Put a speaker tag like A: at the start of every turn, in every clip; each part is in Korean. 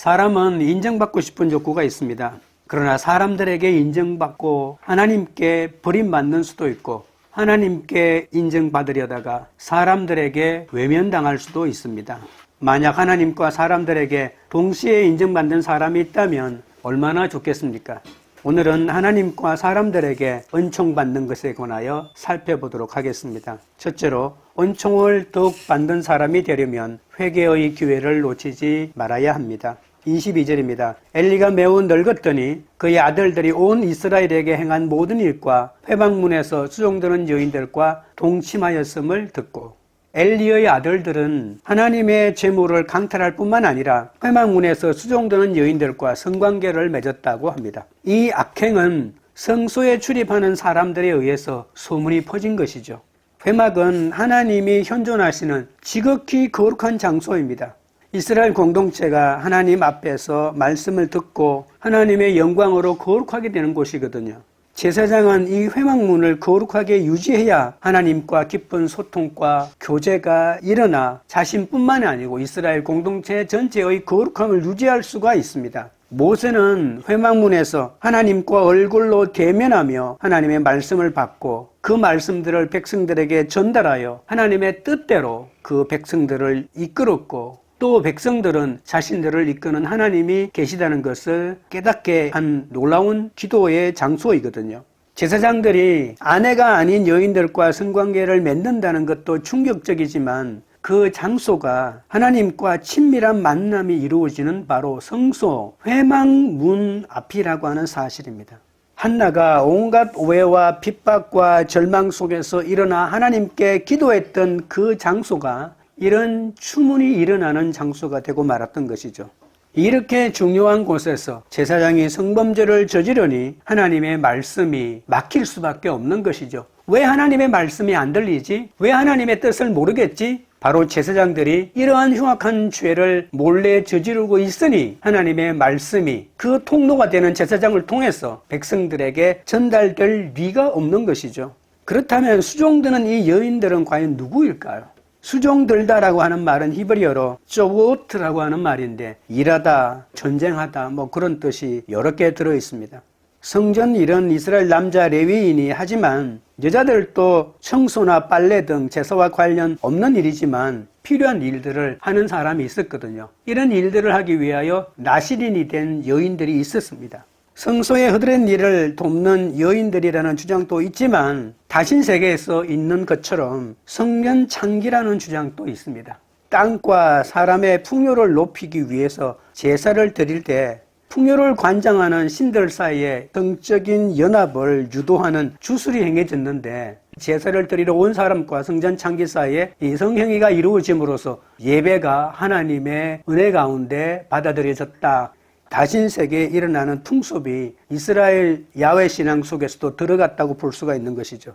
A: 사람은 인정받고 싶은 욕구가 있습니다. 그러나 사람들에게 인정받고 하나님께 버림받는 수도 있고 하나님께 인정받으려다가 사람들에게 외면당할 수도 있습니다. 만약 하나님과 사람들에게 동시에 인정받는 사람이 있다면 얼마나 좋겠습니까? 오늘은 하나님과 사람들에게 은총받는 것에 관하여 살펴보도록 하겠습니다. 첫째로 은총을 더욱 받는 사람이 되려면 회개의 기회를 놓치지 말아야 합니다. 22절입니다. 엘리가 매우 늙었더니 그의 아들들이 온 이스라엘에게 행한 모든 일과 회막문에서 수종드는 여인들과 동침하였음을 듣고, 엘리의 아들들은 하나님의 제물을 강탈할 뿐만 아니라 회막문에서 수종드는 여인들과 성관계를 맺었다고 합니다. 이 악행은 성소에 출입하는 사람들에 의해서 소문이 퍼진 것이죠. 회막은 하나님이 현존하시는 지극히 거룩한 장소입니다. 이스라엘 공동체가 하나님 앞에서 말씀을 듣고 하나님의 영광으로 거룩하게 되는 곳이거든요. 제사장은 이 회막문을 거룩하게 유지해야 하나님과 깊은 소통과 교제가 일어나 자신뿐만 아니고 이스라엘 공동체 전체의 거룩함을 유지할 수가 있습니다. 모세는 회막문에서 하나님과 얼굴로 대면하며 하나님의 말씀을 받고 그 말씀들을 백성들에게 전달하여 하나님의 뜻대로 그 백성들을 이끌었고, 또 백성들은 자신들을 이끄는 하나님이 계시다는 것을 깨닫게 한 놀라운 기도의 장소이거든요. 제사장들이 아내가 아닌 여인들과 성관계를 맺는다는 것도 충격적이지만 그 장소가 하나님과 친밀한 만남이 이루어지는 바로 성소 회막문 앞이라고 하는 사실입니다. 한나가 온갖 오해와 핍박과 절망 속에서 일어나 하나님께 기도했던 그 장소가 이런 추문이 일어나는 장소가 되고 말았던 것이죠. 이렇게 중요한 곳에서 제사장이 성범죄를 저지르니 하나님의 말씀이 막힐 수밖에 없는 것이죠. 왜 하나님의 말씀이 안 들리지? 왜 하나님의 뜻을 모르겠지? 바로 제사장들이 이러한 흉악한 죄를 몰래 저지르고 있으니 하나님의 말씀이 그 통로가 되는 제사장을 통해서 백성들에게 전달될 리가 없는 것이죠. 그렇다면 수종드는 이 여인들은 과연 누구일까요? 수종들다라고 하는 말은 히브리어로 쪼우트라고 하는 말인데 일하다, 전쟁하다 그런 뜻이 여러 개 들어 있습니다. 성전 일은 이스라엘 남자 레위인이 하지만 여자들도 청소나 빨래 등 제사와 관련 없는 일이지만 필요한 일들을 하는 사람이 있었거든요. 이런 일들을 하기 위하여 나시린이 된 여인들이 있었습니다. 성소에 허드렛 일을 돕는 여인들이라는 주장도 있지만 다신세계에서 있는 것처럼 성전 창기라는 주장도 있습니다. 땅과 사람의 풍요를 높이기 위해서 제사를 드릴 때 풍요를 관장하는 신들 사이에 성적인 연합을 유도하는 주술이 행해졌는데, 제사를 드리러 온 사람과 성전 창기 사이에 이 성행위가 이루어짐으로써 예배가 하나님의 은혜 가운데 받아들여졌다. 다신세계에 일어나는 풍습이 이스라엘 야훼 신앙 속에서도 들어갔다고 볼 수가 있는 것이죠.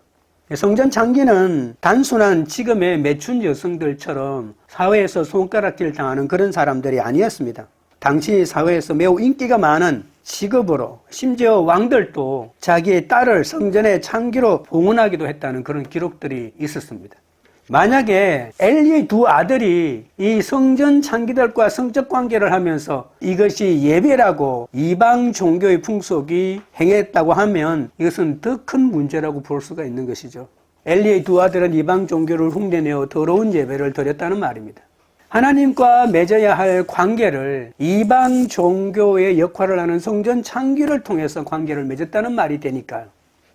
A: 성전 창기는 단순한 지금의 매춘 여성들처럼 사회에서 손가락질 당하는 그런 사람들이 아니었습니다. 당시 사회에서 매우 인기가 많은 직업으로, 심지어 왕들도 자기의 딸을 성전의 창기로 봉헌하기도 했다는 그런 기록들이 있었습니다. 만약에 엘리의 두 아들이 이 성전 창기들과 성적 관계를 하면서 이것이 예배라고 이방 종교의 풍속이 행했다고 하면 이것은 더 큰 문제라고 볼 수가 있는 것이죠. 엘리의 두 아들은 이방 종교를 흉내내어 더러운 예배를 드렸다는 말입니다. 하나님과 맺어야 할 관계를 이방 종교의 역할을 하는 성전 창기를 통해서 관계를 맺었다는 말이 되니까요.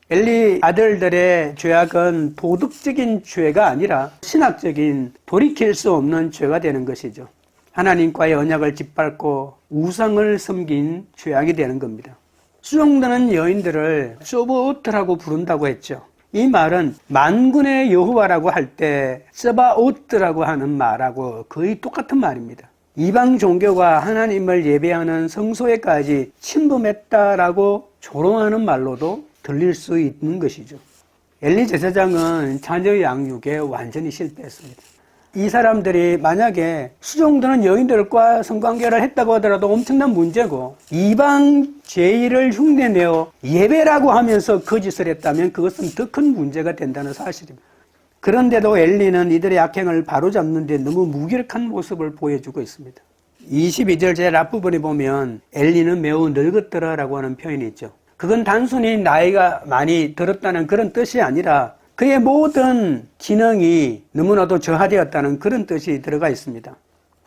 A: 엘리 아들들의 죄악은 도덕적인 죄가 아니라 신학적인 돌이킬 수 없는 죄가 되는 것이죠. 하나님과의 언약을 짓밟고 우상을 섬긴 죄악이 되는 겁니다. 수종드는 여인들을 쇼브오트라고 부른다고 했죠. 이 말은 만군의 여호와라고 할 때 서바오트라고 하는 말하고 거의 똑같은 말입니다. 이방 종교가 하나님을 예배하는 성소에까지 침범했다라고 조롱하는 말로도 들릴 수 있는 것이죠. 엘리 제사장은 자녀 양육에 완전히 실패했습니다. 이 사람들이 만약에 수종드는 여인들과 성관계를 했다고 하더라도 엄청난 문제고, 이방 제의를 흉내내어 예배라고 하면서 거짓을 했다면 그것은 더 큰 문제가 된다는 사실입니다. 그런데도 엘리는 이들의 악행을 바로잡는 데 너무 무기력한 모습을 보여주고 있습니다. 22절 제일 앞부분에 보면 엘리는 매우 늙었더라라고 하는 표현이 있죠. 그건 단순히 나이가 많이 들었다는 그런 뜻이 아니라 그의 모든 기능이 너무나도 저하되었다는 그런 뜻이 들어가 있습니다.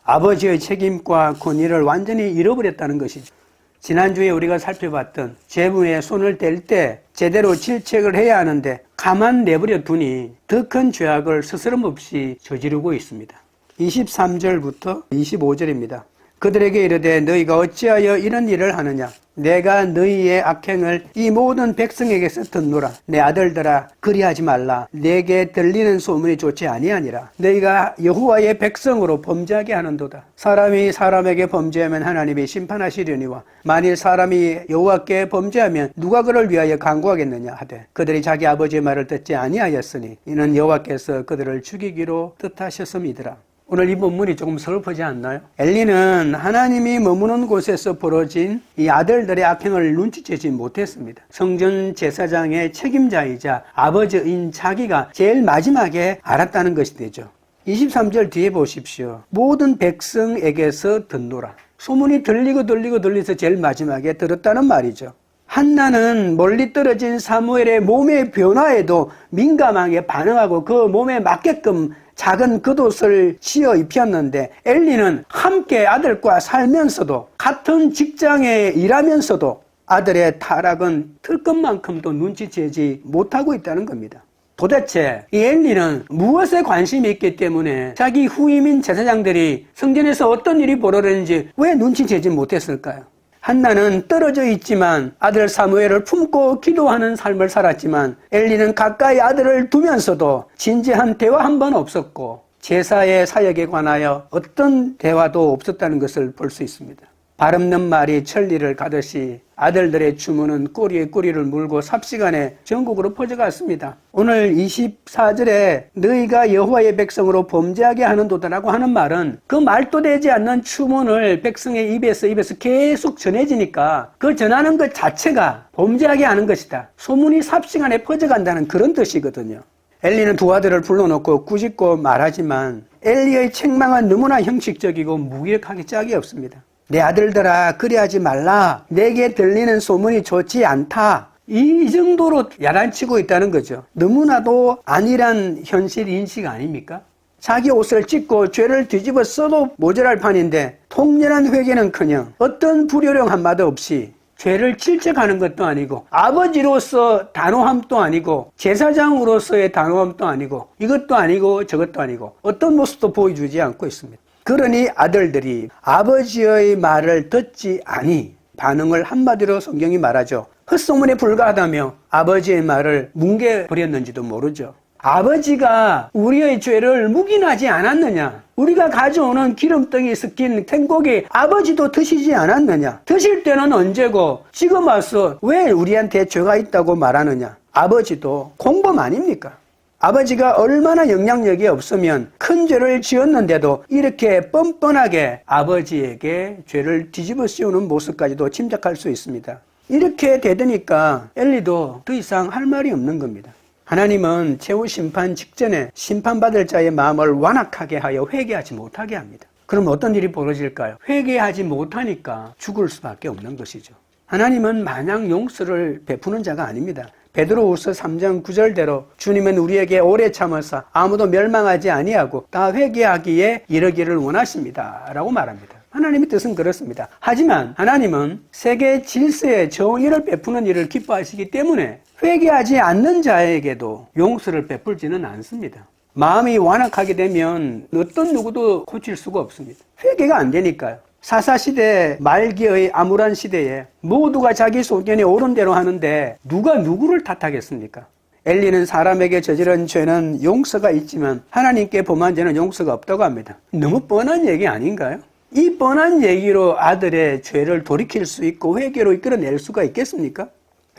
A: 아버지의 책임과 권위를 완전히 잃어버렸다는 것이죠. 지난주에 우리가 살펴봤던 재물에 손을 댈 때 제대로 질책을 해야 하는데 가만 내버려 두니 더 큰 죄악을 스스럼없이 저지르고 있습니다. 23절부터 25절입니다. 그들에게 이르되 너희가 어찌하여 이런 일을 하느냐? 내가 너희의 악행을 이 모든 백성에게서 듣노라. 내 아들들아 그리하지 말라. 내게 들리는 소문이 좋지 아니하니라. 너희가 여호와의 백성으로 범죄하게 하는도다. 사람이 사람에게 범죄하면 하나님이 심판하시려니와 만일 사람이 여호와께 범죄하면 누가 그를 위하여 간구하겠느냐 하되 그들이 자기 아버지의 말을 듣지 아니하였으니 이는 여호와께서 그들을 죽이기로 뜻하셨음이더라. 오늘 이 본문이 조금 슬프지 않나요? 엘리는 하나님이 머무는 곳에서 벌어진 이 아들들의 악행을 눈치채지 못했습니다. 성전 제사장의 책임자이자 아버지인 자기가 제일 마지막에 알았다는 것이 되죠. 23절 뒤에 보십시오. 모든 백성에게서 듣노라. 소문이 들리서 제일 마지막에 들었다는 말이죠. 한나는 멀리 떨어진 사무엘의 몸의 변화에도 민감하게 반응하고 그 몸에 맞게끔 작은 겉옷을 씌어 입혔는데 엘리는 함께 아들과 살면서도 같은 직장에 일하면서도 아들의 타락은 틀 것만큼도 눈치채지 못하고 있다는 겁니다. 도대체 이 엘리는 무엇에 관심이 있기 때문에 자기 후임인 제사장들이 성전에서 어떤 일이 벌어졌는지 왜 눈치채지 못했을까요? 한나는 떨어져 있지만 아들 사무엘을 품고 기도하는 삶을 살았지만 엘리는 가까이 아들을 두면서도 진지한 대화 한 번 없었고 제사의 사역에 관하여 어떤 대화도 없었다는 것을 볼 수 있습니다. 발 없는 말이 천리를 가듯이 아들들의 주문은 꼬리에 꼬리를 물고 삽시간에 전국으로 퍼져갔습니다. 오늘 24절에 너희가 여호와의 백성으로 범죄하게 하는도다라고 하는 말은 그 말도 되지 않는 추문을 백성의 입에서 계속 전해지니까 그 전하는 것 자체가 범죄하게 하는 것이다. 소문이 삽시간에 퍼져간다는 그런 뜻이거든요. 엘리는 두 아들을 불러놓고 꾸짖고 말하지만 엘리의 책망은 너무나 형식적이고 무기력하기 짝이 없습니다. 내 아들들아 그리하지 말라. 내게 들리는 소문이 좋지 않다. 이 정도로 야단치고 있다는 거죠. 너무나도 안일한 현실 인식 아닙니까? 자기 옷을 찢고 죄를 뒤집어 써도 모자랄 판인데 통렬한 회개는커녕 어떤 불효령 한마디 없이 죄를 질책하는 것도 아니고 아버지로서 단호함도 아니고 제사장으로서의 단호함도 아니고 이것도 아니고 저것도 아니고 어떤 모습도 보여주지 않고 있습니다. 그러니 아들들이 아버지의 말을 듣지 아니 반응을 한마디로 성경이 말하죠. 헛소문에 불과하다며 아버지의 말을 뭉개버렸는지도 모르죠. 아버지가 우리의 죄를 묵인하지 않았느냐? 우리가 가져오는 기름덩이 섞인 생고기 아버지도 드시지 않았느냐? 드실 때는 언제고 지금 와서 왜 우리한테 죄가 있다고 말하느냐? 아버지도 공범 아닙니까? 아버지가 얼마나 영향력이 없으면 큰 죄를 지었는데도 이렇게 뻔뻔하게 아버지에게 죄를 뒤집어 씌우는 모습까지도 짐작할 수 있습니다. 이렇게 되더니까 엘리도 더 이상 할 말이 없는 겁니다. 하나님은 최후 심판 직전에 심판받을 자의 마음을 완악하게 하여 회개하지 못하게 합니다. 그럼 어떤 일이 벌어질까요? 회개하지 못하니까 죽을 수밖에 없는 것이죠. 하나님은 마냥 용서를 베푸는 자가 아닙니다. 베드로후서 3장 9절대로 주님은 우리에게 오래 참으사 아무도 멸망하지 아니하고 다 회개하기에 이르기를 원하십니다 라고 말합니다. 하나님의 뜻은 그렇습니다. 하지만 하나님은 세계 질서의 정의를 베푸는 일을 기뻐하시기 때문에 회개하지 않는 자에게도 용서를 베풀지는 않습니다. 마음이 완악하게 되면 어떤 누구도 고칠 수가 없습니다. 회개가 안 되니까요. 사사시대 말기의 암울한 시대에 모두가 자기 소견에 옳은 대로 하는데 누가 누구를 탓하겠습니까? 엘리는 사람에게 저지른 죄는 용서가 있지만 하나님께 범한 죄는 용서가 없다고 합니다. 너무 뻔한 얘기 아닌가요? 이 뻔한 얘기로 아들의 죄를 돌이킬 수 있고 회개로 이끌어낼 수가 있겠습니까?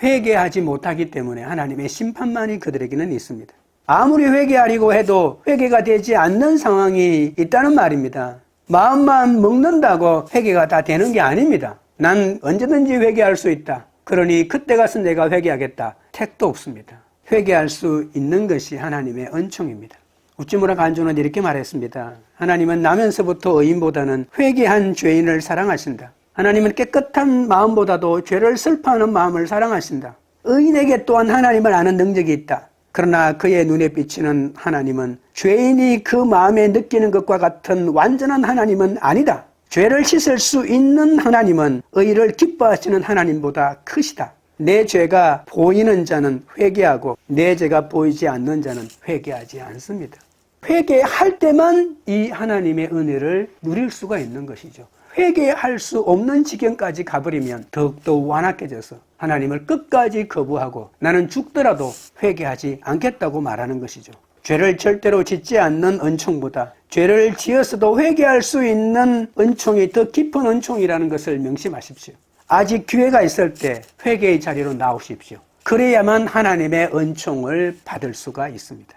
A: 회개하지 못하기 때문에 하나님의 심판만이 그들에게는 있습니다. 아무리 회개하려고 해도 회개가 되지 않는 상황이 있다는 말입니다. 마음만 먹는다고 회개가 다 되는 게 아닙니다. 난 언제든지 회개할 수 있다. 그러니 그때 가서 내가 회개하겠다. 택도 없습니다. 회개할 수 있는 것이 하나님의 은총입니다. 우찌무라 간주는 이렇게 말했습니다. 하나님은 나면서부터 의인보다는 회개한 죄인을 사랑하신다. 하나님은 깨끗한 마음보다도 죄를 슬퍼하는 마음을 사랑하신다. 의인에게 또한 하나님을 아는 능력이 있다. 그러나 그의 눈에 비치는 하나님은 죄인이 그 마음에 느끼는 것과 같은 완전한 하나님은 아니다. 죄를 씻을 수 있는 하나님은 의를 기뻐하시는 하나님보다 크시다. 내 죄가 보이는 자는 회개하고 내 죄가 보이지 않는 자는 회개하지 않습니다. 회개할 때만 이 하나님의 은혜를 누릴 수가 있는 것이죠. 회개할 수 없는 지경까지 가버리면 더욱더 완악해져서 하나님을 끝까지 거부하고 나는 죽더라도 회개하지 않겠다고 말하는 것이죠. 죄를 절대로 짓지 않는 은총보다 죄를 지었어도 회개할 수 있는 은총이 더 깊은 은총이라는 것을 명심하십시오. 아직 기회가 있을 때 회개의 자리로 나오십시오. 그래야만 하나님의 은총을 받을 수가 있습니다.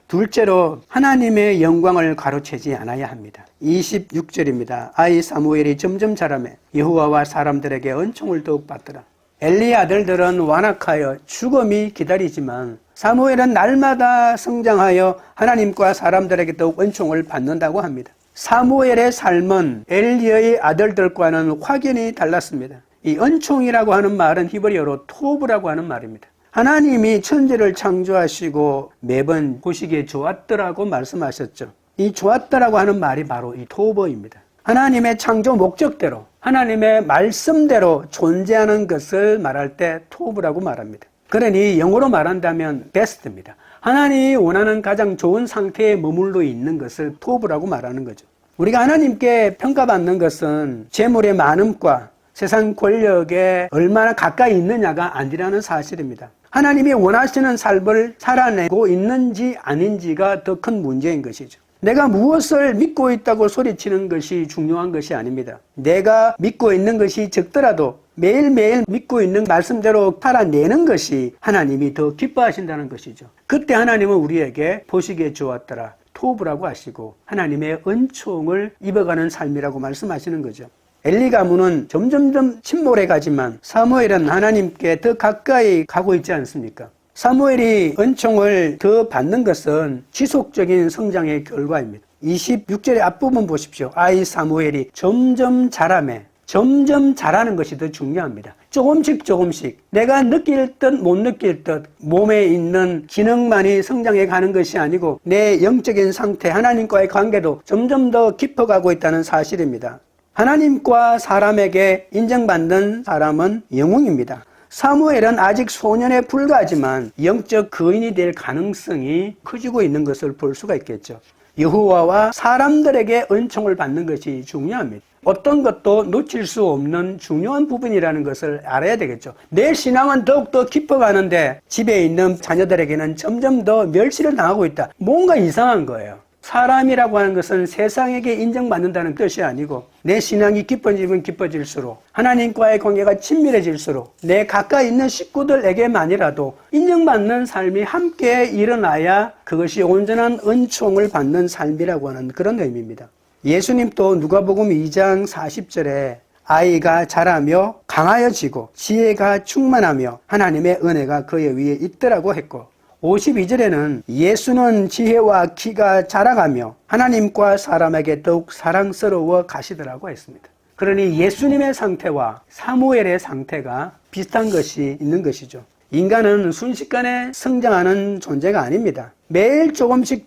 A: 둘째로 하나님의 영광을 가로채지 않아야 합니다. 26절입니다. 아이 사무엘이 점점 자라매 여호와와 사람들에게 은총을 더욱 받더라. 엘리의 아들들은 완악하여 죽음이 기다리지만 사무엘은 날마다 성장하여 하나님과 사람들에게 더욱 은총을 받는다고 합니다. 사무엘의 삶은 엘리의 아들들과는 확연히 달랐습니다. 이 은총이라고 하는 말은 히브리어로 토브라고 하는 말입니다. 하나님이 천지를 창조하시고 매번 보시기에 좋았더라고 말씀하셨죠. 이 좋았더라고 하는 말이 바로 이 토브입니다. 하나님의 창조 목적대로 하나님의 말씀대로 존재하는 것을 말할 때 토브라고 말합니다. 그러니 영어로 말한다면 베스트입니다. 하나님이 원하는 가장 좋은 상태에 머물러 있는 것을 토브라고 말하는 거죠. 우리가 하나님께 평가받는 것은 재물의 많음과 세상 권력에 얼마나 가까이 있느냐가 아니라는 사실입니다. 하나님이 원하시는 삶을 살아내고 있는지 아닌지가 더 큰 문제인 것이죠. 내가 무엇을 믿고 있다고 소리치는 것이 중요한 것이 아닙니다. 내가 믿고 있는 것이 적더라도 매일매일 믿고 있는 말씀대로 살아내는 것이 하나님이 더 기뻐하신다는 것이죠. 그때 하나님은 우리에게 보시기에 좋았더라 토브라고 하시고 하나님의 은총을 입어가는 삶이라고 말씀하시는 거죠. 엘리 가문은 점점점 침몰해 가지만 사무엘은 하나님께 더 가까이 가고 있지 않습니까? 사무엘이 은총을 더 받는 것은 지속적인 성장의 결과입니다. 26절의 앞부분 보십시오. 아이 사무엘이 점점 자라매 점점 자라는 것이 더 중요합니다. 조금씩 내가 느낄 듯 못 느낄 듯 몸에 있는 기능만이 성장해 가는 것이 아니고 내 영적인 상태 하나님과의 관계도 점점 더 깊어가고 있다는 사실입니다. 하나님과 사람에게 인정받는 사람은 영웅입니다. 사무엘은 아직 소년에 불과하지만 영적 거인이 될 가능성이 커지고 있는 것을 볼 수가 있겠죠. 여호와와 사람들에게 은총을 받는 것이 중요합니다. 어떤 것도 놓칠 수 없는 중요한 부분이라는 것을 알아야 되겠죠. 내 신앙은 더욱더 깊어가는데 집에 있는 자녀들에게는 점점 더 멸시를 당하고 있다. 뭔가 이상한 거예요. 사람이라고 하는 것은 세상에게 인정받는다는 뜻이 아니고 내 신앙이 깊어지면 깊어질수록 하나님과의 관계가 친밀해질수록 내 가까이 있는 식구들에게만이라도 인정받는 삶이 함께 일어나야 그것이 온전한 은총을 받는 삶이라고 하는 그런 의미입니다. 예수님도 누가복음 2장 40절에 아이가 자라며 강하여지고 지혜가 충만하며 하나님의 은혜가 그의 위에 있더라고 했고 52절에는 예수는 지혜와 키가 자라가며 하나님과 사람에게 더욱 사랑스러워 가시더라고 했습니다. 그러니 예수님의 상태와 사무엘의 상태가 비슷한 것이 있는 것이죠. 인간은 순식간에 성장하는 존재가 아닙니다. 매일 조금씩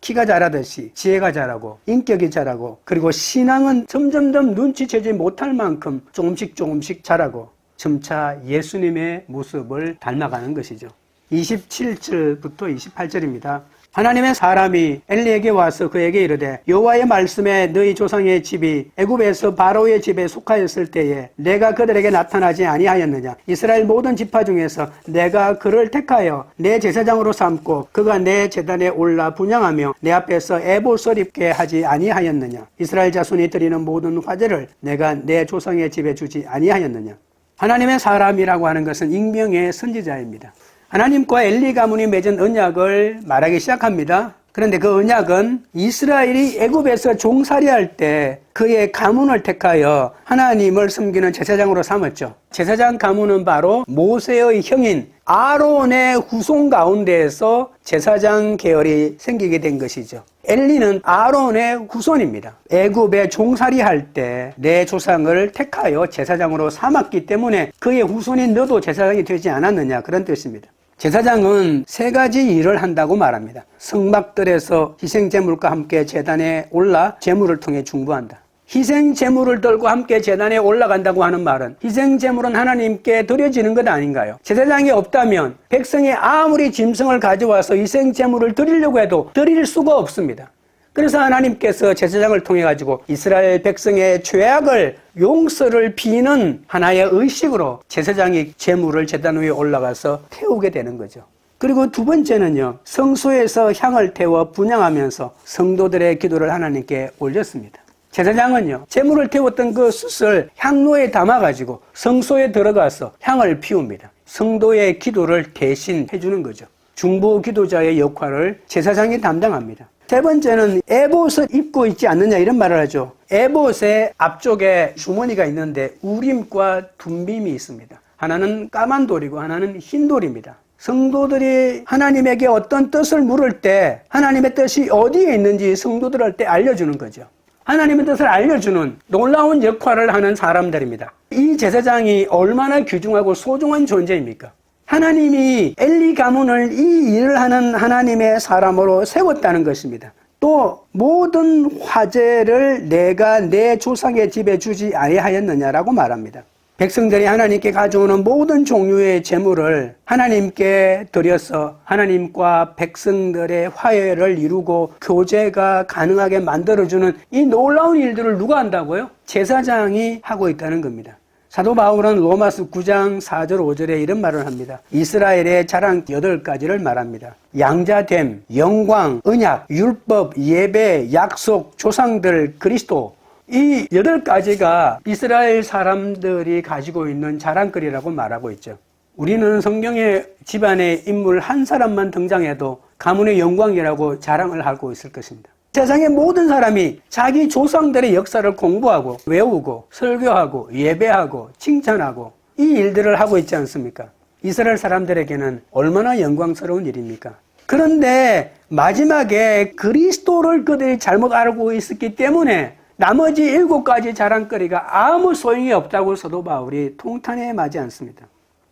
A: 키가 자라듯이 지혜가 자라고 인격이 자라고 그리고 신앙은 점점점 눈치채지 못할 만큼 조금씩 자라고 점차 예수님의 모습을 닮아가는 것이죠. 27절부터 28절입니다. 하나님의 사람이 엘리에게 와서 그에게 이르되 여호와의 말씀에 너희 조상의 집이 애굽에서 바로의 집에 속하였을 때에 내가 그들에게 나타나지 아니하였느냐. 이스라엘 모든 지파 중에서 내가 그를 택하여 내 제사장으로 삼고 그가 내 제단에 올라 분향하며 내 앞에서 에봇을 입게 하지 아니하였느냐. 이스라엘 자손이 드리는 모든 화제를 내가 내 조상의 집에 주지 아니하였느냐. 하나님의 사람이라고 하는 것은 익명의 선지자입니다. 하나님과 엘리 가문이 맺은 언약을 말하기 시작합니다. 그런데 그 언약은 이스라엘이 애굽에서 종살이할 때 그의 가문을 택하여 하나님을 섬기는 제사장으로 삼았죠. 제사장 가문은 바로 모세의 형인 아론의 후손 가운데에서 제사장 계열이 생기게 된 것이죠. 엘리는 아론의 후손입니다. 애굽에 종살이할 때 내 조상을 택하여 제사장으로 삼았기 때문에 그의 후손인 너도 제사장이 되지 않았느냐, 그런 뜻입니다. 제사장은 세 가지 일을 한다고 말합니다. 성막들에서 희생제물과 함께 제단에 올라 제물을 통해 중보한다. 희생제물을 들고 함께 제단에 올라간다고 하는 말은 희생제물은 하나님께 드려지는 것 아닌가요? 제사장이 없다면 백성이 아무리 짐승을 가져와서 희생제물을 드리려고 해도 드릴 수가 없습니다. 그래서 하나님께서 제사장을 통해 가지고 이스라엘 백성의 죄악을 용서를 비는 하나의 의식으로 제사장이 제물을 제단 위에 올라가서 태우게 되는 거죠. 그리고 두 번째는요, 성소에서 향을 태워 분향하면서 성도들의 기도를 하나님께 올렸습니다. 제사장은요, 제물을 태웠던 그 숯을 향로에 담아가지고 성소에 들어가서 향을 피웁니다. 성도의 기도를 대신 해주는 거죠. 중보 기도자의 역할을 제사장이 담당합니다. 세 번째는 에봇을 입고 있지 않느냐, 이런 말을 하죠. 에봇의 앞쪽에 주머니가 있는데 우림과 둠빔이 있습니다. 하나는 까만 돌이고 하나는 흰 돌입니다. 성도들이 하나님에게 어떤 뜻을 물을 때 하나님의 뜻이 어디에 있는지 성도들한테 알려주는 거죠. 하나님의 뜻을 알려주는 놀라운 역할을 하는 사람들입니다. 이 제사장이 얼마나 귀중하고 소중한 존재입니까? 하나님이 엘리 가문을 이 일을 하는 하나님의 사람으로 세웠다는 것입니다. 또 모든 화제를 내가 내 조상의 집에 주지 아니하였느냐라고 말합니다. 백성들이 하나님께 가져오는 모든 종류의 제물을 하나님께 드려서 하나님과 백성들의 화해를 이루고 교제가 가능하게 만들어주는 이 놀라운 일들을 누가 한다고요? 제사장이 하고 있다는 겁니다. 사도 바울은 로마서 9장 4절 5절에 이런 말을 합니다. 이스라엘의 자랑 8가지를 말합니다. 양자됨, 영광, 언약, 율법, 예배, 약속, 조상들, 그리스도, 이 8가지가 이스라엘 사람들이 가지고 있는 자랑거리라고 말하고 있죠. 우리는 성경의 집안의 인물 한 사람만 등장해도 가문의 영광이라고 자랑을 하고 있을 것입니다. 세상의 모든 사람이 자기 조상들의 역사를 공부하고 외우고 설교하고 예배하고 칭찬하고 이 일들을 하고 있지 않습니까? 이스라엘 사람들에게는 얼마나 영광스러운 일입니까? 그런데 마지막에 그리스도를 그들이 잘못 알고 있었기 때문에 나머지 7가지 자랑거리가 아무 소용이 없다고 사도 바울이 통탄에 맞지 않습니다.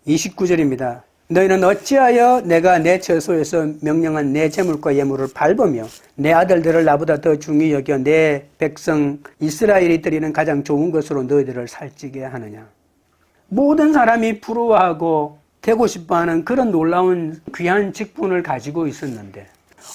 A: 29절입니다. 너희는 어찌하여 내가 내 처소에서 명령한 내 제물과 예물을 밟으며 내 아들들을 나보다 더 중히 여겨 내 백성 이스라엘이 드리는 가장 좋은 것으로 너희들을 살찌게 하느냐. 모든 사람이 부러워하고 되고 싶어하는 그런 놀라운 귀한 직분을 가지고 있었는데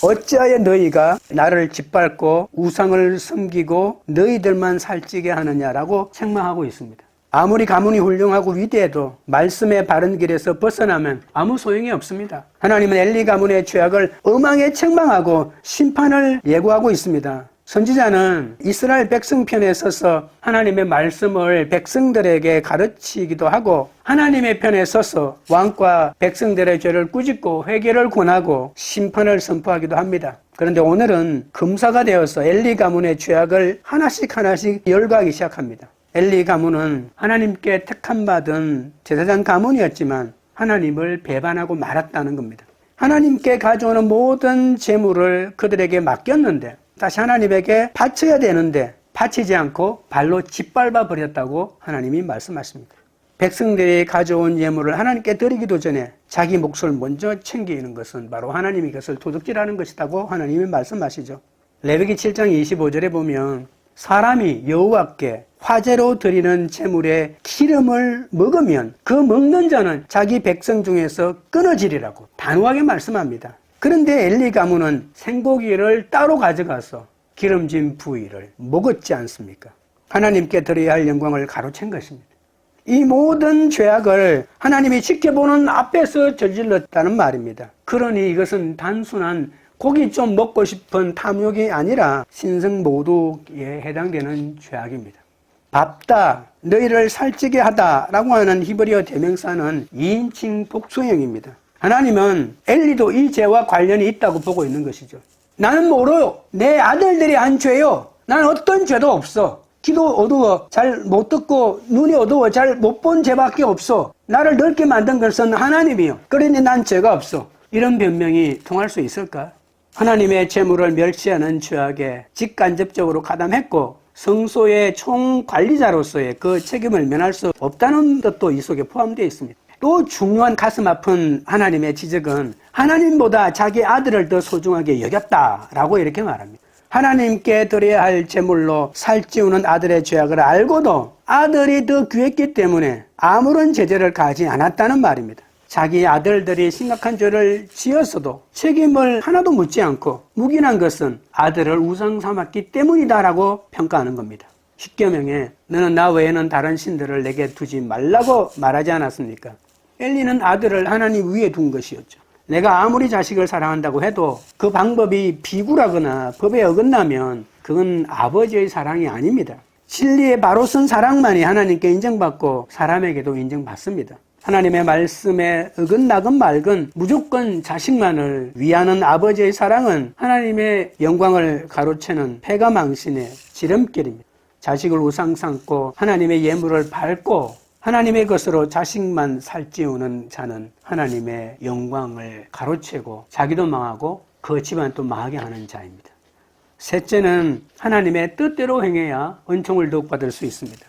A: 어찌하여 너희가 나를 짓밟고 우상을 섬기고 너희들만 살찌게 하느냐라고 책망하고 있습니다. 아무리 가문이 훌륭하고 위대해도 말씀의 바른 길에서 벗어나면 아무 소용이 없습니다. 하나님은 엘리 가문의 죄악을 엄하게 책망하고 심판을 예고하고 있습니다. 선지자는 이스라엘 백성 편에 서서 하나님의 말씀을 백성들에게 가르치기도 하고 하나님의 편에 서서 왕과 백성들의 죄를 꾸짖고 회개를 권하고 심판을 선포하기도 합니다. 그런데 오늘은 금사가 되어서 엘리 가문의 죄악을 하나씩 열거하기 시작합니다. 엘리 가문은 하나님께 택함받은 제사장 가문이었지만 하나님을 배반하고 말았다는 겁니다. 하나님께 가져오는 모든 재물을 그들에게 맡겼는데 다시 하나님에게 바쳐야 되는데 바치지 않고 발로 짓밟아 버렸다고 하나님이 말씀하십니다. 백성들이 가져온 예물을 하나님께 드리기도 전에 자기 몫을 먼저 챙기는 것은 바로 하나님이 그것을 도둑질하는 것이라고 하나님이 말씀하시죠. 레위기 7장 25절에 보면 사람이 여호와께 화제로 드리는 제물에 기름을 먹으면 그 먹는 자는 자기 백성 중에서 끊어지리라고 단호하게 말씀합니다. 그런데 엘리 가문은 생고기를 따로 가져가서 기름진 부위를 먹었지 않습니까? 하나님께 드려야 할 영광을 가로챈 것입니다. 이 모든 죄악을 하나님이 지켜보는 앞에서 저질렀다는 말입니다. 그러니 이것은 단순한 고기 좀 먹고 싶은 탐욕이 아니라 신성모독에 해당되는 죄악입니다. 밥다, 너희를 살찌게 하다라고 하는 히브리어 대명사는 2인칭 복수형입니다. 하나님은 엘리도 이 죄와 관련이 있다고 보고 있는 것이죠. 나는 모르요. 내 아들들이 한 죄요. 나는 어떤 죄도 없어. 귀도 어두워 잘 못 듣고 눈이 어두워 잘 못 본 죄밖에 없어. 나를 넓게 만든 것은 하나님이요. 그러니 난 죄가 없어. 이런 변명이 통할 수 있을까? 하나님의 재물을 멸시하는 죄악에 직간접적으로 가담했고 성소의 총관리자로서의 그 책임을 면할 수 없다는 것도 이 속에 포함되어 있습니다. 또 중요한 가슴 아픈 하나님의 지적은 하나님보다 자기 아들을 더 소중하게 여겼다라고 이렇게 말합니다. 하나님께 드려야 할 제물로 살찌우는 아들의 죄악을 알고도 아들이 더 귀했기 때문에 아무런 제재를 가하지 않았다는 말입니다. 자기 아들들이 심각한 죄를 지었어도 책임을 하나도 묻지 않고 묵인한 것은 아들을 우상 삼았기 때문이다라고 평가하는 겁니다. 십계명에 너는 나 외에는 다른 신들을 내게 두지 말라고 말하지 않았습니까? 엘리는 아들을 하나님 위에 둔 것이었죠. 내가 아무리 자식을 사랑한다고 해도 그 방법이 비굴하거나 법에 어긋나면 그건 아버지의 사랑이 아닙니다. 진리에 바로 선 사랑만이 하나님께 인정받고 사람에게도 인정받습니다. 하나님의 말씀에 어긋나건 말건 무조건 자식만을 위하는 아버지의 사랑은 하나님의 영광을 가로채는 패가망신의 지름길입니다. 자식을 우상 삼고 하나님의 예물을 밟고 하나님의 것으로 자식만 살찌우는 자는 하나님의 영광을 가로채고 자기도 망하고 그 집안도 망하게 하는 자입니다. 셋째는 하나님의 뜻대로 행해야 은총을 더욱 받을 수 있습니다.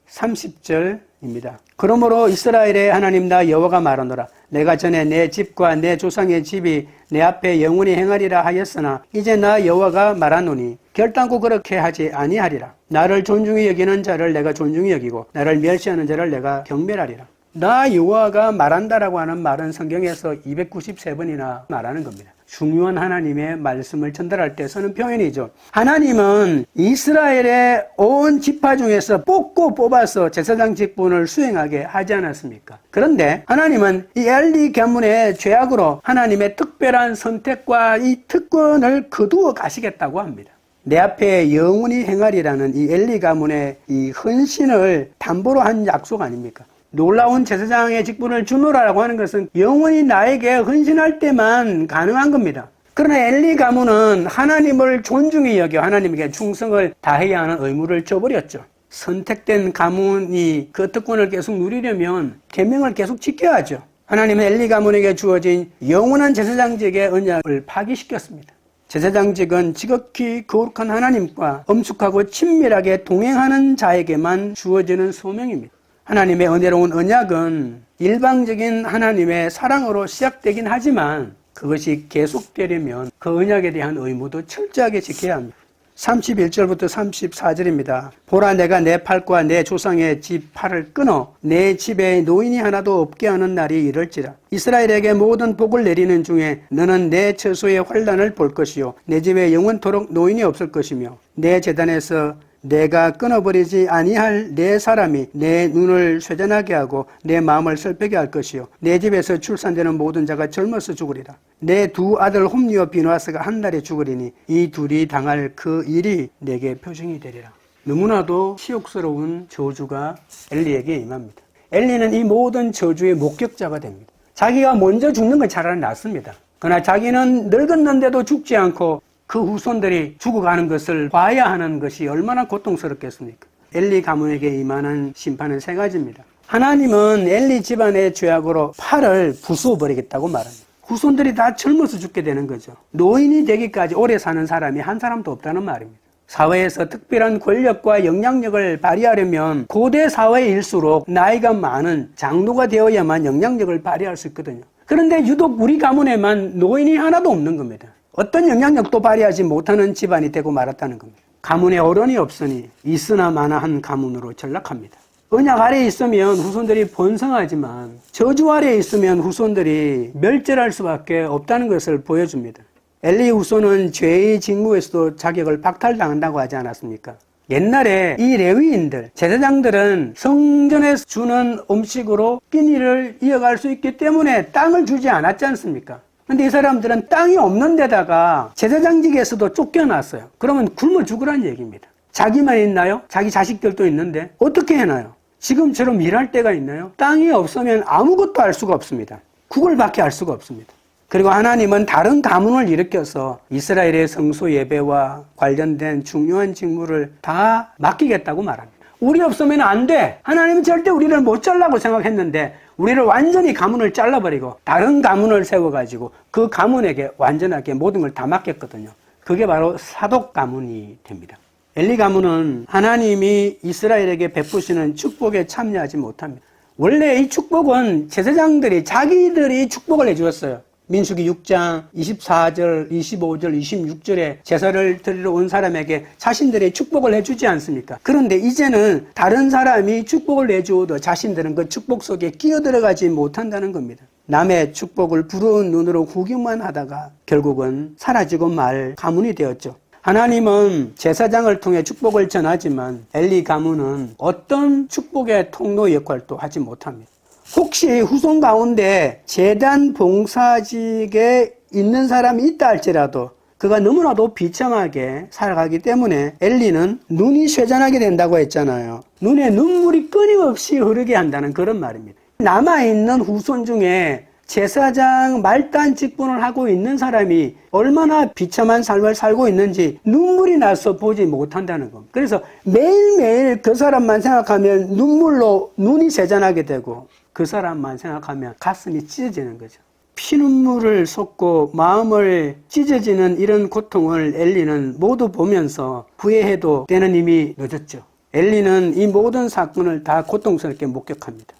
A: 30절입니다. 그러므로 이스라엘의 하나님 나 여호와가 말하노라. 내가 전에 내 집과 내 조상의 집이 내 앞에 영원히 행하리라 하였으나 이제 나 여호와가 말하노니 결단코 그렇게 하지 아니하리라. 나를 존중히 여기는 자를 내가 존중히 여기고 나를 멸시하는 자를 내가 경멸하리라. 나 여호와가 말한다라고 하는 말은 성경에서 293번이나 말하는 겁니다. 중요한 하나님의 말씀을 전달할 때 쓰는 표현이죠. 하나님은 이스라엘의 온 지파 중에서 뽑아서 제사장 직분을 수행하게 하지 않았습니까? 그런데 하나님은 이 엘리 가문의 죄악으로 하나님의 특별한 선택과 이 특권을 거두어 가시겠다고 합니다. 내 앞에 영원히 행하리라는 이 엘리 가문의 이 헌신을 담보로 한 약속 아닙니까? 놀라운 제사장의 직분을 주노라라고 하는 것은 영원히 나에게 헌신할 때만 가능한 겁니다. 그러나 엘리 가문은 하나님을 존중히 여겨 하나님에게 충성을 다해야 하는 의무를 져버렸죠. 선택된 가문이 그 특권을 계속 누리려면 계명을 계속 지켜야 하죠. 하나님은 엘리 가문에게 주어진 영원한 제사장직의 언약을 파기시켰습니다. 제사장직은 지극히 거룩한 하나님과 엄숙하고 친밀하게 동행하는 자에게만 주어지는 소명입니다. 하나님의 은혜로운 언약은 일방적인 하나님의 사랑으로 시작되긴 하지만 그것이 계속되려면 그 언약에 대한 의무도 철저하게 지켜야 합니다. 31절부터 34절입니다. 보라 내가 내 팔과 내 조상의 집 팔을 끊어 내 집에 노인이 하나도 없게 하는 날이 이럴지라. 이스라엘에게 모든 복을 내리는 중에 너는 내 처소의 환난을 볼 것이요 내 집에 영원토록 노인이 없을 것이며 내 제단에서 내가 끊어버리지 아니할 내 사람이 내 눈을 쇠잔하게 하고 내 마음을 슬프게 할 것이요 내 집에서 출산되는 모든 자가 젊어서 죽으리라. 내 두 아들 홈리와 비누아스가 한 달에 죽으리니 이 둘이 당할 그 일이 내게 표징이 되리라. 너무나도 치욕스러운 저주가 엘리에게 임합니다. 엘리는 이 모든 저주의 목격자가 됩니다. 자기가 먼저 죽는 건 차라리 낫습니다. 그러나 자기는 늙었는데도 죽지 않고 그 후손들이 죽어가는 것을 봐야 하는 것이 얼마나 고통스럽겠습니까? 엘리 가문에게 임하는 심판은 세 가지입니다. 하나님은 엘리 집안의 죄악으로 팔을 부수어버리겠다고 말합니다. 후손들이 다 젊어서 죽게 되는 거죠. 노인이 되기까지 오래 사는 사람이 한 사람도 없다는 말입니다. 사회에서 특별한 권력과 영향력을 발휘하려면 고대 사회일수록 나이가 많은 장로가 되어야만 영향력을 발휘할 수 있거든요. 그런데 유독 우리 가문에만 노인이 하나도 없는 겁니다. 어떤 영향력도 발휘하지 못하는 집안이 되고 말았다는 겁니다. 가문에 어른이 없으니 있으나 마나한 가문으로 전락합니다. 언약 아래에 있으면 후손들이 번성하지만 저주 아래에 있으면 후손들이 멸절할 수밖에 없다는 것을 보여줍니다. 엘리 후손은 죄의 직무에서도 자격을 박탈당한다고 하지 않았습니까? 옛날에 이 레위인들, 제사장들은 성전에서 주는 음식으로 끼니를 이어갈 수 있기 때문에 땅을 주지 않았지 않습니까? 근데 이 사람들은 땅이 없는 데다가 제사장직에서도 쫓겨났어요. 그러면 굶어 죽으란 얘기입니다. 자기만 있나요? 자기 자식들도 있는데 어떻게 해나요? 지금처럼 일할 때가 있나요? 땅이 없으면 아무것도 할 수가 없습니다. 구걸밖에 할 수가 없습니다. 그리고 하나님은 다른 가문을 일으켜서 이스라엘의 성소 예배와 관련된 중요한 직무를 다 맡기겠다고 말합니다. 우리 없으면 안 돼. 하나님은 절대 우리를 못 잘라고 생각했는데 우리를 완전히 가문을 잘라버리고 다른 가문을 세워가지고 그 가문에게 완전하게 모든 걸 다 맡겼거든요. 그게 바로 사독 가문이 됩니다. 엘리 가문은 하나님이 이스라엘에게 베푸시는 축복에 참여하지 못합니다. 원래 이 축복은 제사장들이 자기들이 축복을 해주었어요. 민수기 6장 24절, 25절, 26절에 제사를 드리러 온 사람에게 자신들의 축복을 해주지 않습니까? 그런데 이제는 다른 사람이 축복을 해주어도 자신들은 그 축복 속에 끼어들어가지 못한다는 겁니다. 남의 축복을 부러운 눈으로 구경만 하다가 결국은 사라지고 말 가문이 되었죠. 하나님은 제사장을 통해 축복을 전하지만 엘리 가문은 어떤 축복의 통로 역할도 하지 못합니다. 혹시 후손 가운데 제단 봉사직에 있는 사람이 있다 할지라도 그가 너무나도 비참하게 살아가기 때문에 엘리는 눈이 쇠잔하게 된다고 했잖아요. 눈에 눈물이 끊임없이 흐르게 한다는 그런 말입니다. 남아있는 후손 중에 제사장 말단 직분을 하고 있는 사람이 얼마나 비참한 삶을 살고 있는지 눈물이 나서 보지 못한다는 겁니다. 그래서 매일매일 그 사람만 생각하면 눈물로 눈이 쇠잔하게 되고 그 사람만 생각하면 가슴이 찢어지는 거죠. 피눈물을 쏟고 마음을 찢어지는 이런 고통을 엘리는 모두 보면서 후회해도 때는 이미 늦었죠. 엘리는 이 모든 사건을 다 고통스럽게 목격합니다.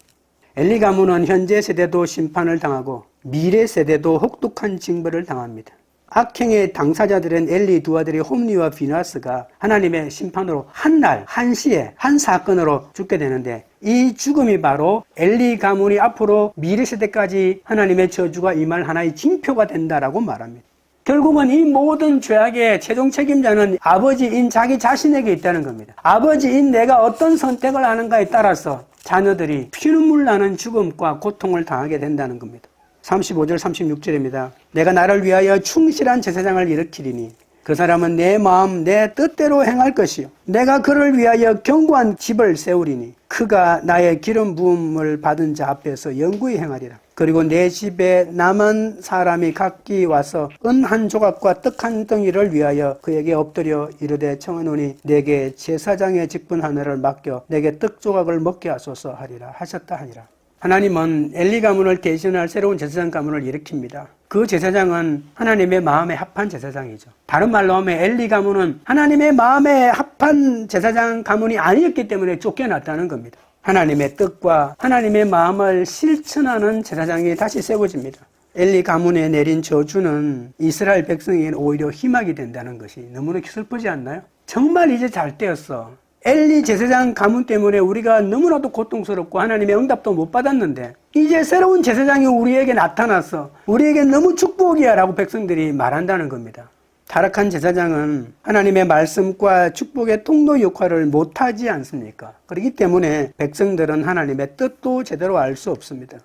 A: 엘리 가문은 현재 세대도 심판을 당하고 미래 세대도 혹독한 징벌을 당합니다. 악행의 당사자들은 엘리 두 아들이 홈리와 비나스가 하나님의 심판으로 한 날, 한 시에, 한 사건으로 죽게 되는데 이 죽음이 바로 엘리 가문이 앞으로 미래 세대까지 하나님의 저주가 임할 하나의 징표가 된다라고 말합니다. 결국은 이 모든 죄악의 최종 책임자는 아버지인 자기 자신에게 있다는 겁니다. 아버지인 내가 어떤 선택을 하는가에 따라서 자녀들이 피눈물 나는 죽음과 고통을 당하게 된다는 겁니다. 35절 36절입니다. 내가 나를 위하여 충실한 제사장을 일으키리니 그 사람은 내 마음 내 뜻대로 행할 것이요 내가 그를 위하여 견고한 집을 세우리니 그가 나의 기름 부음을 받은 자 앞에서 영구히 행하리라. 그리고 내 집에 남은 사람이 각기 와서 은 한 조각과 떡 한 덩이를 위하여 그에게 엎드려 이르되 청하노니 내게 제사장의 직분 하나를 맡겨 내게 떡 조각을 먹게 하소서 하리라 하셨다 하니라. 하나님은 엘리 가문을 대신할 새로운 제사장 가문을 일으킵니다. 그 제사장은 하나님의 마음에 합한 제사장이죠. 다른 말로 하면 엘리 가문은 하나님의 마음에 합한 제사장 가문이 아니었기 때문에 쫓겨났다는 겁니다. 하나님의 뜻과 하나님의 마음을 실천하는 제사장이 다시 세워집니다. 엘리 가문에 내린 저주는 이스라엘 백성에게는 오히려 희망이 된다는 것이 너무나 슬프지 않나요? 정말 이제 잘 때였어. 엘리 제사장 가문 때문에 우리가 너무나도 고통스럽고 하나님의 응답도 못 받았는데 이제 새로운 제사장이 우리에게 나타나서 우리에게 너무 축복이야 라고 백성들이 말한다는 겁니다. 타락한 제사장은 하나님의 말씀과 축복의 통로 역할을 못하지 않습니까? 그렇기 때문에 백성들은 하나님의 뜻도 제대로 알 수 없습니다.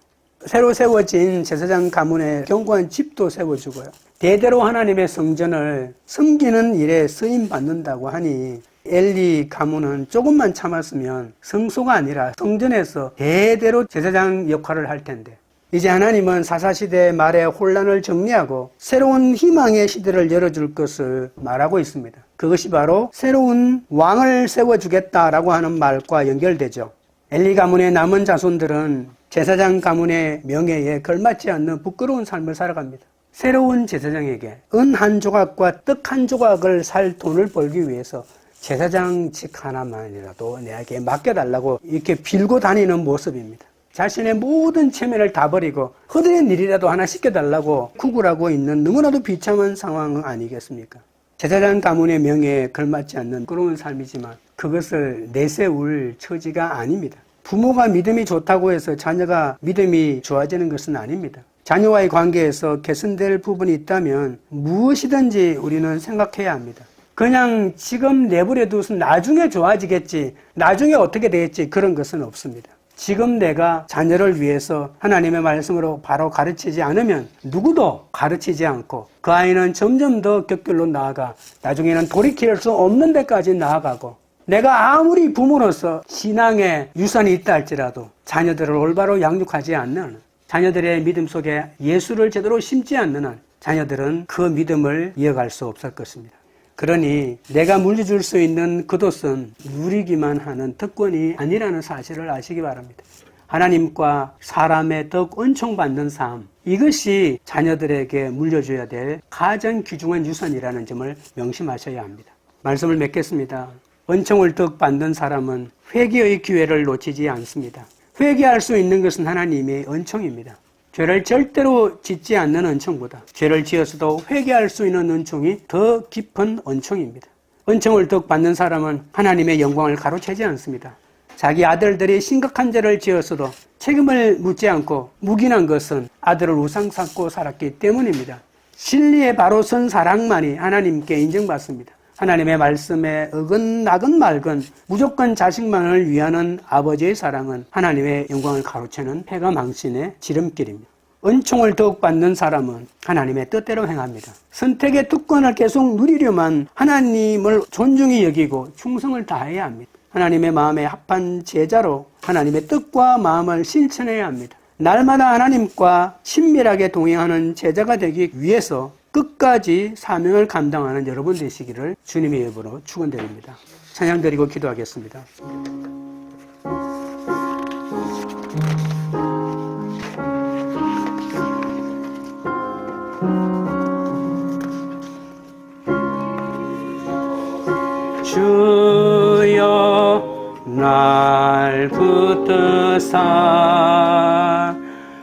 A: 새로 세워진 제사장 가문에 견고한 집도 세워주고요. 대대로 하나님의 성전을 섬기는 일에 쓰임받는다고 하니 엘리 가문은 조금만 참았으면 성소가 아니라 성전에서 대대로 제사장 역할을 할 텐데 이제 하나님은 사사시대 말에 혼란을 정리하고 새로운 희망의 시대를 열어줄 것을 말하고 있습니다. 그것이 바로 새로운 왕을 세워주겠다라고 하는 말과 연결되죠. 엘리 가문의 남은 자손들은 제사장 가문의 명예에 걸맞지 않는 부끄러운 삶을 살아갑니다. 새로운 제사장에게 은 한 조각과 떡 한 조각을 살 돈을 벌기 위해서 제사장직 하나만이라도 내게 맡겨달라고 이렇게 빌고 다니는 모습입니다. 자신의 모든 체면을 다 버리고 허드렛 일이라도 하나 시켜달라고 구걸하고 있는 너무나도 비참한 상황 아니겠습니까? 제사장 가문의 명예에 걸맞지 않는 부끄러운 삶이지만 그것을 내세울 처지가 아닙니다. 부모가 믿음이 좋다고 해서 자녀가 믿음이 좋아지는 것은 아닙니다. 자녀와의 관계에서 개선될 부분이 있다면 무엇이든지 우리는 생각해야 합니다. 그냥 지금 내버려둬서 나중에 좋아지겠지, 나중에 어떻게 되겠지 그런 것은 없습니다. 지금 내가 자녀를 위해서 하나님의 말씀으로 바로 가르치지 않으면 누구도 가르치지 않고 그 아이는 점점 더 격결로 나아가 나중에는 돌이킬 수 없는 데까지 나아가고 내가 아무리 부모로서 신앙의 유산이 있다 할지라도 자녀들을 올바로 양육하지 않는 자녀들의 믿음 속에 예수를 제대로 심지 않는 한 자녀들은 그 믿음을 이어갈 수 없을 것입니다. 그러니 내가 물려줄 수 있는 그것은 누리기만 하는 특권이 아니라는 사실을 아시기 바랍니다. 하나님과 사람의 덕 은총받는 삶, 이것이 자녀들에게 물려줘야 될 가장 귀중한 유산이라는 점을 명심하셔야 합니다. 말씀을 맺겠습니다. 은총을 덕 받는 사람은 회개의 기회를 놓치지 않습니다. 회개할 수 있는 것은 하나님의 은총입니다. 죄를 절대로 짓지 않는 은총보다 죄를 지어서도 회개할 수 있는 은총이 더 깊은 은총입니다. 은총을 덕 받는 사람은 하나님의 영광을 가로채지 않습니다. 자기 아들들이 심각한 죄를 지었어도 책임을 묻지 않고 묵인한 것은 아들을 우상 삼고 살았기 때문입니다. 진리에 바로 선 사랑만이 하나님께 인정받습니다. 하나님의 말씀에 어긋나건 말건 무조건 자식만을 위하는 아버지의 사랑은 하나님의 영광을 가로채는 패가 망신의 지름길입니다. 은총을 더욱 받는 사람은 하나님의 뜻대로 행합니다. 선택의 특권을 계속 누리려면 하나님을 존중히 여기고 충성을 다해야 합니다. 하나님의 마음에 합한 제자로 하나님의 뜻과 마음을 실천해야 합니다. 날마다 하나님과 친밀하게 동행하는 제자가 되기 위해서 끝까지 사명을 감당하는 여러분 되시기를 주님의 이름으로 축원드립니다. 찬양 드리고 기도하겠습니다. 주여 날 붙드사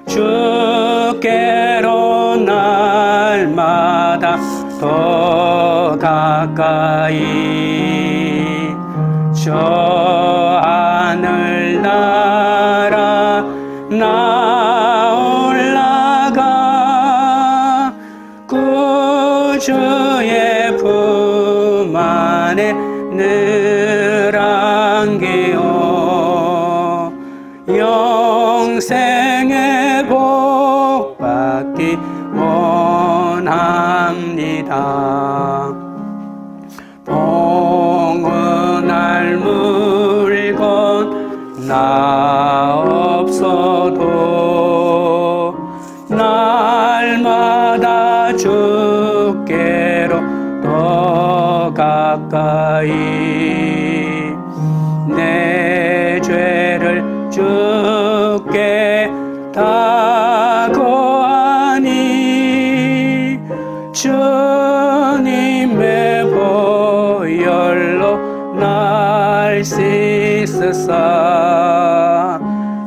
A: 주께로 날마다 더 가까이 저 하늘나라 나 올라가 구주의 품 안에 늘 안기어 영생의 복 받기 원합니다. 봉헌할 물건 나 없어도 날마다 주께로 더 가까이 내 죄를 주께 다 고하니 주님의 보혈로 날 씻으사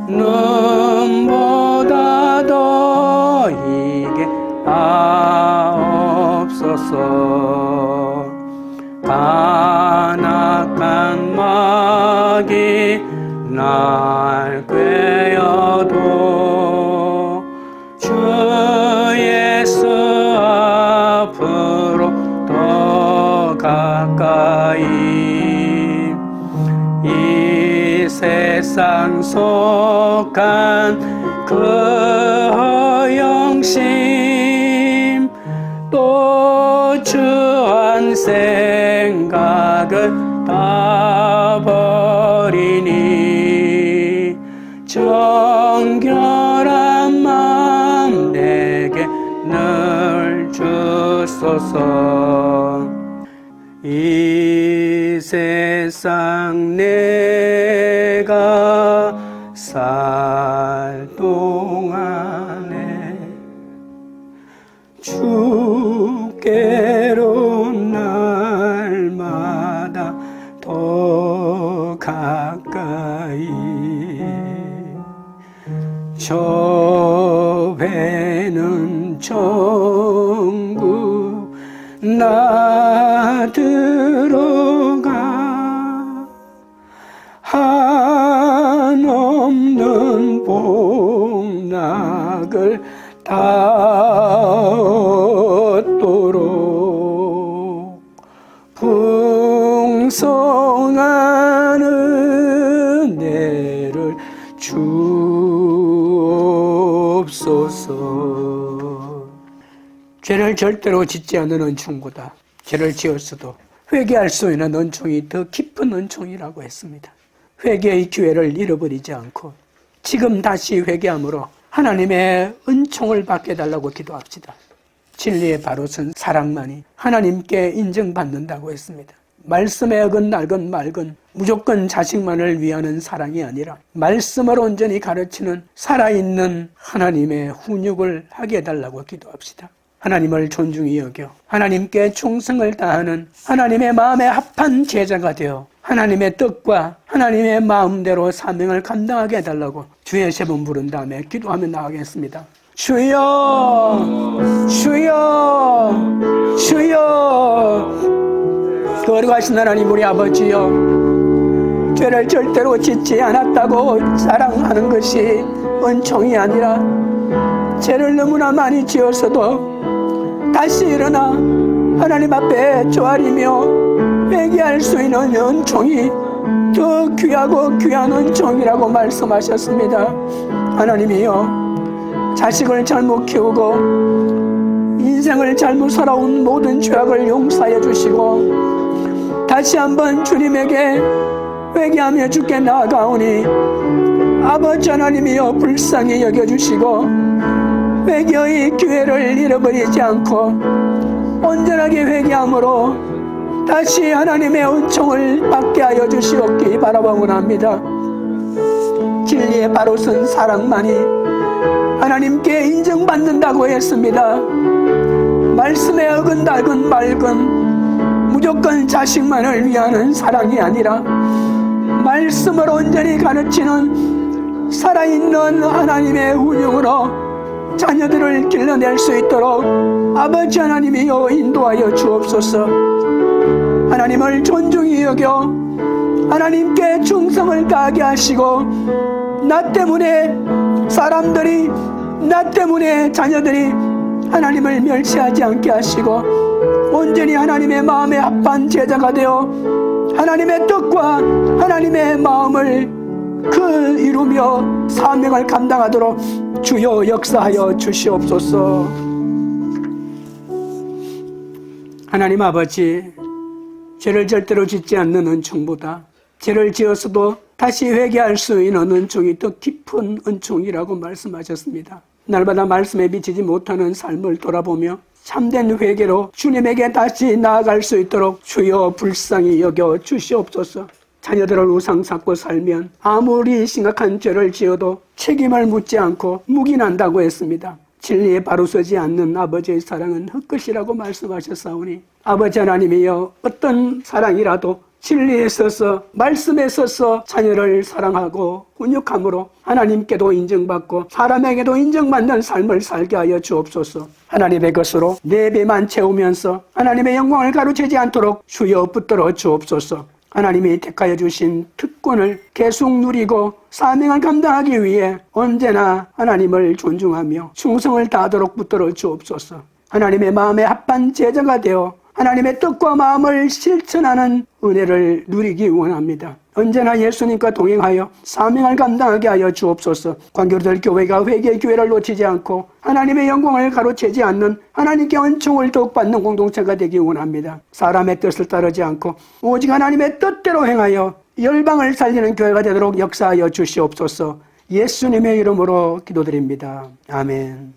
A: 눈보다 더 이게 하옵소서. 간악한 마귀 날 꿰어도 주 예수 앞으로 더 가까이 이 세상 속한 그 허영심 또 주한 생각을 다 버리니 정결한 마음 내게 늘 주소서. 이 세상 내가 살 동안에 주께로 날마다 더 가까이 저 배는 천국 나 들어가 한없는 복락을 다 얻도록 풍성한 은혜를 주옵소서. 죄를 절대로 짓지 않는 은총보다 죄를 지었어도 회개할 수 있는 은총이 더 깊은 은총이라고 했습니다. 회개의 기회를 잃어버리지 않고 지금 다시 회개함으로 하나님의 은총을 받게 해달라고 기도합시다. 진리의 바로선 사랑만이 하나님께 인정받는다고 했습니다. 말씀에 어긋날건 말건 무조건 자식만을 위하는 사랑이 아니라 말씀을 온전히 가르치는 살아있는 하나님의 훈육을 하게 해달라고 기도합시다. 하나님을 존중히 여겨 하나님께 충성을 다하는 하나님의 마음에 합한 제자가 되어 하나님의 뜻과 하나님의 마음대로 사명을 감당하게 해달라고 주의 세 번 부른 다음에 기도하며 나가겠습니다. 주여, 주여, 주여. 거룩하신 하나님 우리 아버지여, 죄를 절대로 짓지 않았다고 자랑하는 것이 은총이 아니라 죄를 너무나 많이 지었어도 다시 일어나 하나님 앞에 조아리며 회개할 수 있는 은총이 더 귀하고 귀한 은총이라고 말씀하셨습니다. 하나님이여, 자식을 잘못 키우고 인생을 잘못 살아온 모든 죄악을 용서해 주시고 다시 한번 주님에게 회개하며 주께 나아가오니 아버지 하나님이여 불쌍히 여겨주시고 회개의 기회를 잃어버리지 않고 온전하게 회개함으로 다시 하나님의 은총을 받게 하여 주시옵기 바라원합니다. 진리의 바로선 사랑만이 하나님께 인정받는다고 했습니다. 말씀에 어긋나건 말건 무조건 자식만을 위하는 사랑이 아니라 말씀을 온전히 가르치는 살아있는 하나님의 훈육으로 자녀들을 길러낼 수 있도록 아버지 하나님이여 인도하여 주옵소서. 하나님을 존중히 여겨 하나님께 충성을 다하게 하시고 나 때문에 사람들이, 나 때문에 자녀들이 하나님을 멸시하지 않게 하시고 온전히 하나님의 마음에 합한 제자가 되어 하나님의 뜻과 하나님의 마음을 이루며 사명을 감당하도록 주여 역사하여 주시옵소서. 하나님 아버지, 죄를 절대로 짓지 않는 은총보다 죄를 지었어도 다시 회개할 수 있는 은총이 더 깊은 은총이라고 말씀하셨습니다. 날마다 말씀에 미치지 못하는 삶을 돌아보며 참된 회개로 주님에게 다시 나아갈 수 있도록 주여 불쌍히 여겨 주시옵소서. 자녀들을 우상 삼고 살면 아무리 심각한 죄를 지어도 책임을 묻지 않고 묵인한다고 했습니다. 진리에 바로 서지 않는 아버지의 사랑은 헛것이라고 말씀하셨사오니 아버지 하나님이여, 어떤 사랑이라도 진리에 서서 말씀에 서서 자녀를 사랑하고 훈육함으로 하나님께도 인정받고 사람에게도 인정받는 삶을 살게 하여 주옵소서. 하나님의 것으로 내 배만 채우면서 하나님의 영광을 가로채지 않도록 주여 붙들어 주옵소서. 하나님이 택하여 주신 특권을 계속 누리고 사명을 감당하기 위해 언제나 하나님을 존중하며 충성을 다하도록 붙들어 주옵소서. 하나님의 마음에 합한 제자가 되어 하나님의 뜻과 마음을 실천하는 은혜를 누리기 원합니다. 언제나 예수님과 동행하여 사명을 감당하게 하여 주옵소서. 관교들 교회가 회개의 기회를 놓치지 않고 하나님의 영광을 가로채지 않는 하나님께 은총을 더욱 받는 공동체가 되기 원합니다. 사람의 뜻을 따르지 않고 오직 하나님의 뜻대로 행하여 열방을 살리는 교회가 되도록 역사하여 주시옵소서. 예수님의 이름으로 기도드립니다. 아멘.